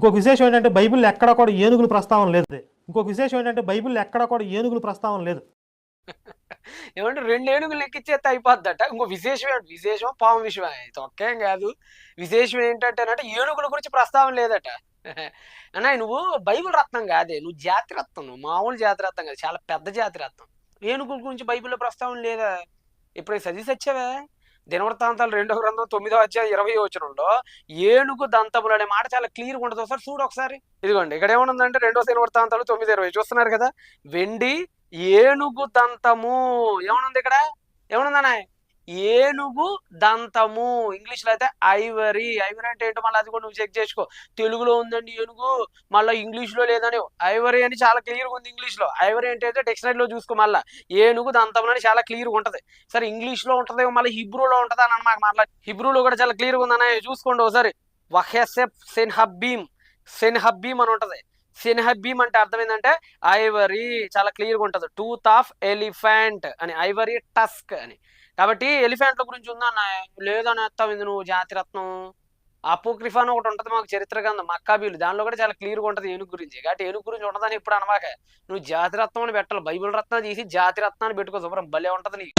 ఇంకొక విశేషం ఏంటంటే బైబిల్ ఎక్కడ కూడా ఏనుగుల ప్రస్తావన లేదు. ఇంకొక విశేషం ఏంటంటే బైబిల్ ఎక్కడ కూడా ఏనుగుల ప్రస్తావన లేదు. ఏమంటే 2 ఏనుగులు లెక్కిచ్చేస్తే అయిపోద్దట. ఇంకో విశేషం పాము విషయమే. తొక్కేం గాదు. విశేషం ఏంటంటేనంట ఏనుగుల గురించి ప్రస్తావన లేదట. అన్నయ్య నువ్వు బైబిల్ రత్నం గాదే. నువ్వు జాతి రత్నం. నువ్వు మామూలు జాతి రత్నం కాదు. చాలా పెద్ద జాతి రత్నం. ఏనుగుల గురించి బైబిల్‌లో ప్రస్తావన లేదా? ఎప్పుడైనా చదివేసొచ్చావా? దినవృత్తాంతాలు 2వ గ్రంథం 9వ అధ్యాయం 20వ వచనంలో ఏనుగు దంతములు అనే మాట చాలా క్లియర్‌గా ఉంటది. ఒకసారి చూడు ఒకసారి. ఇదిగోండి ఇక్కడ ఏమనుందంటే 2వ దినవృత్తాంతాలు 9:20 చూస్తున్నారు కదా! వెండి ఏనుగు దంతము ఏమనుంది ఇక్కడ? ఏమనుందన్నయ్య? ఏనుగు దంతము. ఇంగ్లీష్‌లో అయితే ఐవరీ. ఐవరీ అంటే ఏంటో మళ్ళీ అది కూడా నువ్వు చెక్ చేసుకో. తెలుగులో ఉందండి ఏనుగు, మళ్ళీ ఇంగ్లీష్‌లో లేదని. ఐవరీ అని చాలా క్లియర్‌గా ఉంది ఇంగ్లీష్‌లో. ఐవరీ అంటే అయితే డిక్షనరీలో చూసుకో మళ్ళా. ఏనుగు దంతములు అని చాలా క్లియర్‌గా ఉంటది. సరే ఇంగ్లీష్‌లో ఉంటదేమో మళ్ళీ హిబ్రూలో ఉంటదా అని అనమాకు మళ్ళా. హిబ్రూలో కూడా చాలా క్లియర్‌గా ఉందన్నయ్య చూసుకోండి ఒకసారి. వహెసెప్ సెన్హబ్బీమ్. సెన్హబ్బీమ్ అని ఉంటది. సెన్హబ్బీమ్ అంటే అర్థం ఏంటంటే ఐవరీ చాలా క్లియర్‌గా ఉంటది. టూత్ ఆఫ్ ఎలిఫెంట్ అని, ఐవరీ టస్క్ అని. కాబట్టి ఎలిఫెంట్ల గురించి ఉందన్న లేదని ఎత్తావు ఇది నువ్వు జాతిరత్నం. అపోక్రిఫా అని ఒకటి ఉంటది మాకు చరిత్ర గ్రంథం మక్కాబీలు. దానిలో కూడా చాలా క్లియర్‌గా ఉంటది ఏనుగు గురించి. కాబట్టి ఏనుగు గురించి ఉంటదని ఎప్పుడు అనమాక. నువ్వు జాతిరత్నం అని పెట్టాలి. బైబిల్ రత్నం తీసి జాతిరత్నాన్ని పెట్టుకో శుభ్రం భలే ఉంటది నీకు.